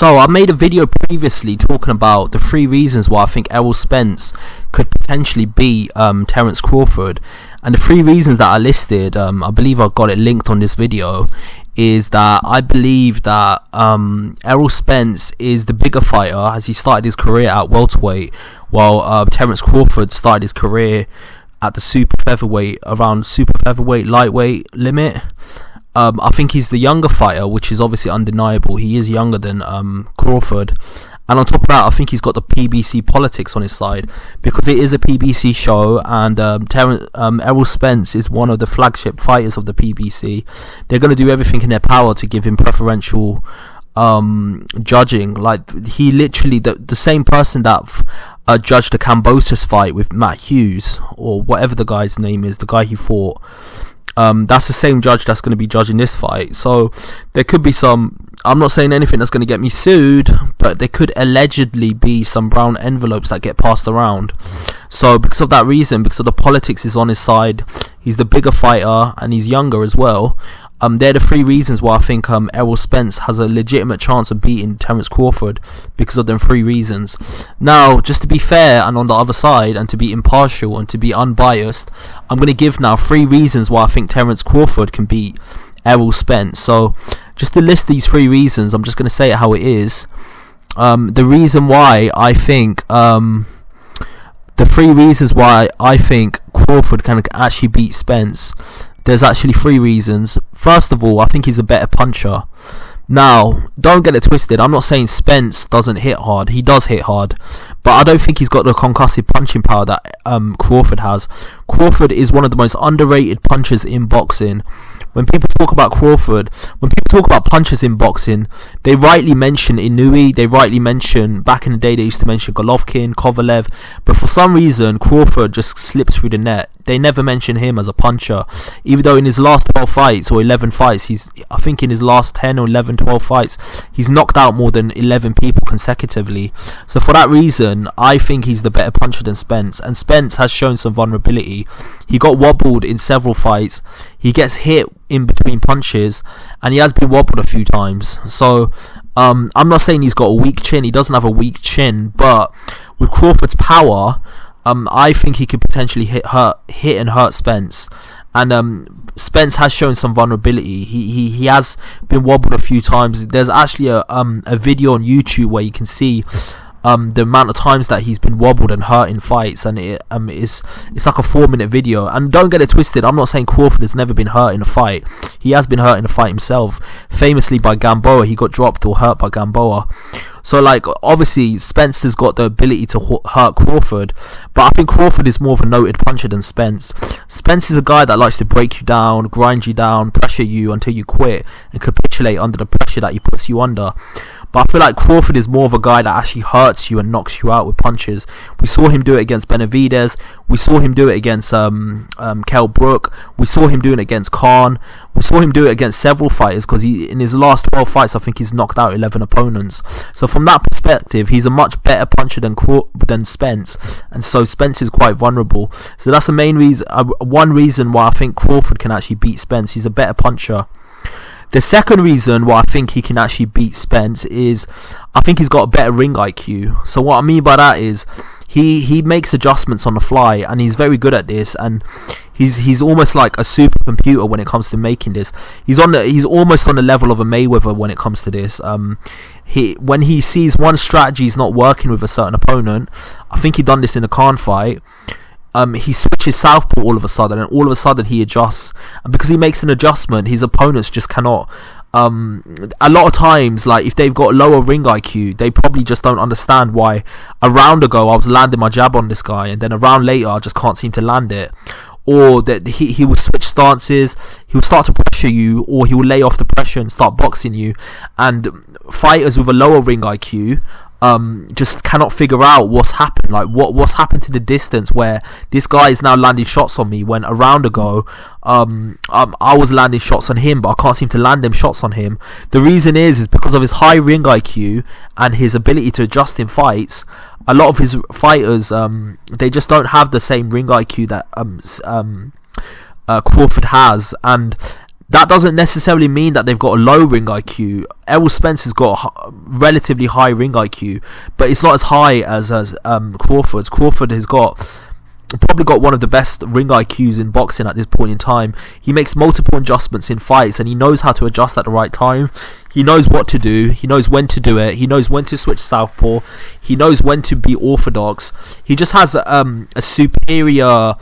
So I made a video previously talking about the 3 reasons why I think Errol Spence could potentially beat Terrence Crawford, and the 3 reasons that I listed, I believe I've got it linked on this video, is that I believe that Errol Spence is the bigger fighter as he started his career at welterweight, while Terrence Crawford started his career at the super featherweight lightweight limit. I think he's the younger fighter, which is obviously undeniable. He is younger than Crawford, and on top of that, I think he's got the PBC politics on his side, because it is a PBC show, and Errol Spence is one of the flagship fighters of the PBC. They're going to do everything in their power to give him preferential judging. Like, he literally, the same person that judged the Kambosos fight with Matt Hughes, or whatever the guy's name is, the guy he fought, that's the same judge that's going to be judging this fight. So there could be some, I'm not saying anything that's going to get me sued, but there could allegedly be some brown envelopes that get passed around. So because of that reason, because of the politics is on his side, he's the bigger fighter and he's younger as well. They're the 3 reasons why I think Errol Spence has a legitimate chance of beating Terrence Crawford, because of them 3 reasons. Now, just to be fair and on the other side, and to be impartial and to be unbiased, I'm going to give now 3 reasons why I think Terrence Crawford can beat Errol Spence. So just to list these 3 reasons, I'm just going to say it how it is. The reason why I think the 3 reasons why I think Crawford can actually beat Spence, there's actually 3 reasons. First of all, I think he's a better puncher. Now, don't get it twisted, I'm not saying Spence doesn't hit hard. He does hit hard, but I don't think he's got the concussive punching power that Crawford has. Crawford is one of the most underrated punchers in boxing. When people talk about Crawford, when people talk about punchers in boxing, they rightly mention Inoue, they rightly mention, back in the day they used to mention Golovkin, Kovalev, but for some reason Crawford just slips through the net. They never mention him as a puncher, even though in his last 12 fights or 11 fights, I think in his last 10 or 11, 12 fights, he's knocked out more than 11 people consecutively. So for that reason, I think he's the better puncher than Spence, and Spence has shown some vulnerability. He got wobbled in several fights, he gets hit in between punches, and he has been wobbled a few times. So I'm not saying he's got a weak chin, he doesn't have a weak chin, but with Crawford's power, I think he could potentially hit and hurt Spence. And Spence has shown some vulnerability. He has been wobbled a few times. There's actually a video on YouTube where you can see the amount of times that he's been wobbled and hurt in fights, and it's like a 4-minute video. And don't get it twisted, I'm not saying Crawford has never been hurt in a fight. He has been hurt in a fight himself, famously by Gamboa. He got dropped or hurt by Gamboa. So, like, obviously Spencer's got the ability to hurt Crawford, but I think Crawford is more of a noted puncher than Spence. Spence is a guy that likes to break you down, grind you down, pressure you until you quit and capitulate under the pressure that he puts you under. But I feel like Crawford is more of a guy that actually hurts you and knocks you out with punches. We saw him do it against Benavidez. We saw him do it against Kell Brook. We saw him doing it against Khan. We saw him do it against several fighters, because in his last 12 fights, I think he's knocked out 11 opponents. So from that perspective, he's a much better puncher than Spence, and so Spence is quite vulnerable. So that's the main reason, one reason why I think Crawford can actually beat Spence. He's a better puncher. The second reason why I think he can actually beat Spence is I think he's got a better ring IQ. So what I mean by that is he makes adjustments on the fly, and he's very good at this, and he's almost like a supercomputer when it comes to making this. He's almost on the level of a Mayweather when it comes to this. When he sees one strategy is not working with a certain opponent, I think he done this in the Khan fight. He switches southpaw all of a sudden, and all of a sudden he adjusts, and because he makes an adjustment, his opponents just cannot. A lot of times, like, if they've got lower ring IQ, they probably just don't understand why a round ago I was landing my jab on this guy, and then a round later I just can't seem to land it. Or that he will switch stances, he will start to pressure you, or he will lay off the pressure and start boxing you. And fighters with a lower ring IQ just cannot figure out what's happened. Like, what's happened to the distance where this guy is now landing shots on me, when a round ago I was landing shots on him, but I can't seem to land them shots on him. The reason is because of his high ring IQ and his ability to adjust in fights. A lot of his fighters, they just don't have the same ring IQ that Crawford has, and that doesn't necessarily mean that they've got a low ring IQ. Errol Spence has got a relatively high ring IQ, but it's not as high as Crawford's. Crawford has probably got one of the best ring IQs in boxing at this point in time. He makes multiple adjustments in fights, and he knows how to adjust at the right time. He knows what to do. He knows when to do it. He knows when to switch southpaw. He knows when to be orthodox. He just has a superior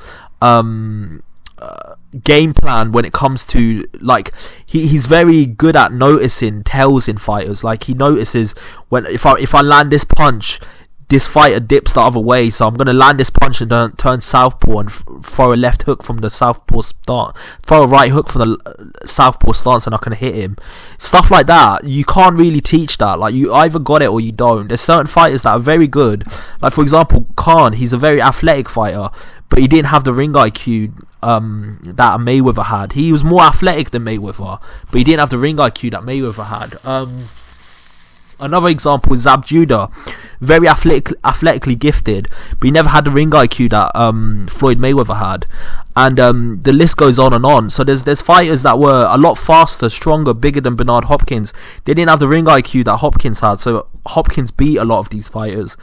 game plan when it comes to, like, he's very good at noticing tells in fighters. Like, he notices when if I land this punch, this fighter dips the other way, so I'm going to land this punch and turn southpaw and throw a left hook from the southpaw start, throw a right hook from the southpaw stance, and I can hit him. Stuff like that, you can't really teach that. Like, you either got it or you don't. There's certain fighters that are very good. Like, for example, Khan, he's a very athletic fighter, but he didn't have the ring IQ that Mayweather had. He was more athletic than Mayweather, but he didn't have the ring IQ that Mayweather had. Another example is Zab Judah, very athletically gifted, but he never had the ring IQ that Floyd Mayweather had, and the list goes on and on. So there's fighters that were a lot faster, stronger, bigger than Bernard Hopkins. They didn't have the ring IQ that Hopkins had, so Hopkins beat a lot of these fighters.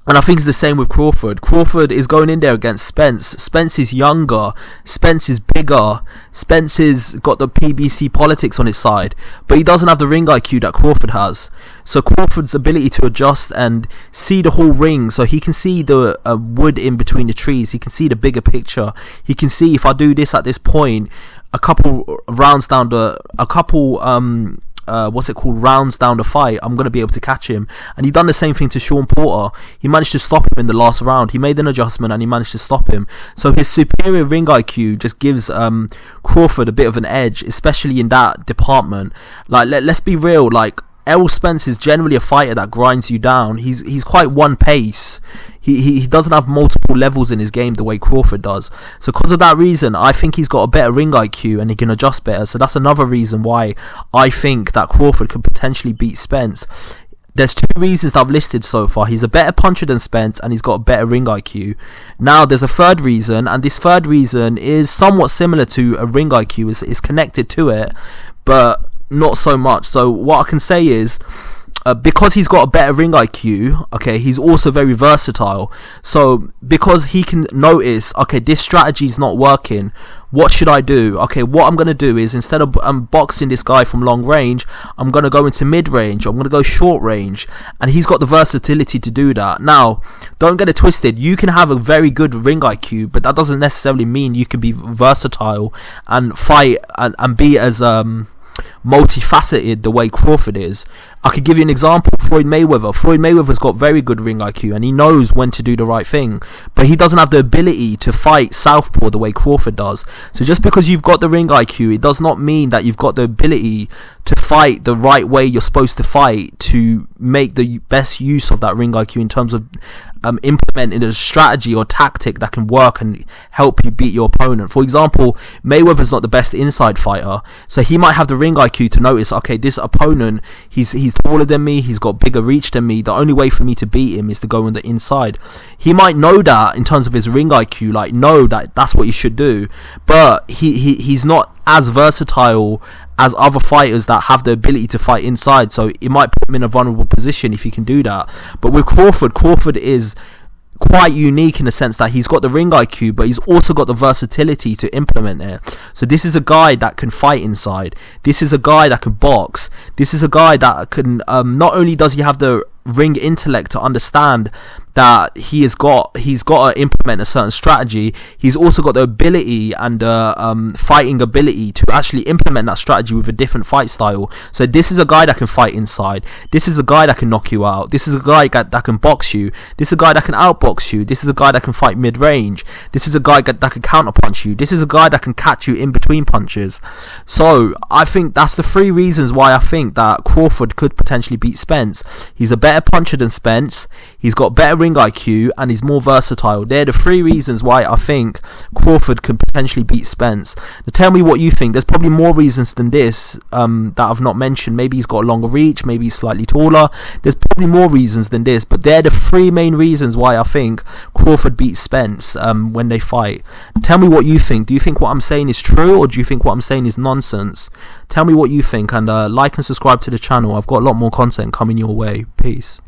And I think it's the same with Crawford. Crawford is going in there against Spence. Spence is younger. Spence is bigger. Spence has got the PBC politics on his side. But he doesn't have the ring IQ that Crawford has. So Crawford's ability to adjust and see the whole ring. So he can see the wood in between the trees. He can see the bigger picture. He can see, if I do this at this point, a couple rounds down the... rounds down the fight, I'm going to be able to catch him. And he done the same thing to Sean Porter. He managed to stop him in the last round. He made an adjustment and he managed to stop him. So his superior ring IQ just gives Crawford a bit of an edge, especially in that department. Like, let's be real, like, Errol Spence is generally a fighter that grinds you down. He's quite one pace. He doesn't have multiple levels in his game the way Crawford does. So because of that reason, I think he's got a better ring IQ and he can adjust better. So that's another reason why I think that Crawford could potentially beat Spence. There's two reasons that I've listed so far. He's a better puncher than Spence and he's got a better ring IQ. Now there's a third reason, and this third reason is somewhat similar to a ring IQ. It's connected to it, but not so much. So what I can say is, because he's got a better ring IQ, okay, he's also very versatile. So because he can notice, okay, this strategy is not working, what should I do? Okay, what I'm going to do is, instead of boxing this guy from long range, I'm going to go into mid range, I'm going to go short range, and he's got the versatility to do that. Now, don't get it twisted, you can have a very good ring IQ, but that doesn't necessarily mean you can be versatile and fight and be as multifaceted the way Crawford is. I could give you an example. Floyd Mayweather's got very good ring IQ and he knows when to do the right thing, but he doesn't have the ability to fight southpaw the way Crawford does. So just because you've got the ring IQ, it does not mean that you've got the ability to fight the right way you're supposed to fight, to make the best use of that ring IQ in terms of implementing a strategy or tactic that can work and help you beat your opponent. For example, Mayweather's not the best inside fighter, so he might have the ring IQ to notice, okay, this opponent, he's taller than me, he's got bigger reach than me, the only way for me to beat him is to go on the inside. He might know that in terms of his ring IQ, like, know that that's what you should do, but he's not as versatile as other fighters that have the ability to fight inside, so it might put him in a vulnerable position if he can do that. But with Crawford is quite unique in the sense that he's got the ring IQ, but he's also got the versatility to implement it. So this is a guy that can fight inside. This is a guy that can box. This is a guy that can, not only does he have the ring intellect to understand that he's got to implement a certain strategy, he's also got the ability and fighting ability to actually implement that strategy with a different fight style. So this is a guy that can fight inside. This is a guy that can knock you out. This is a guy that can box you. This is a guy that can outbox you. This is a guy that can fight mid-range. This is a guy that can counterpunch you. This is a guy that can catch you in between punches. So I think that's the three reasons why I think that Crawford could potentially beat Spence. He's a better puncher than Spence. He's got better ring ring IQ and he's more versatile. They're the 3 reasons why I think Crawford could potentially beat Spence. Now tell me what you think. There's probably more reasons than this that I've not mentioned. Maybe he's got a longer reach, maybe he's slightly taller. There's probably more reasons than this, but they're the 3 main reasons why I think Crawford beats Spence when they fight. Tell me what you think. Do you think what I'm saying is true, or do you think what I'm saying is nonsense? Tell me what you think, and like and subscribe to the channel. I've got a lot more content coming your way. Peace.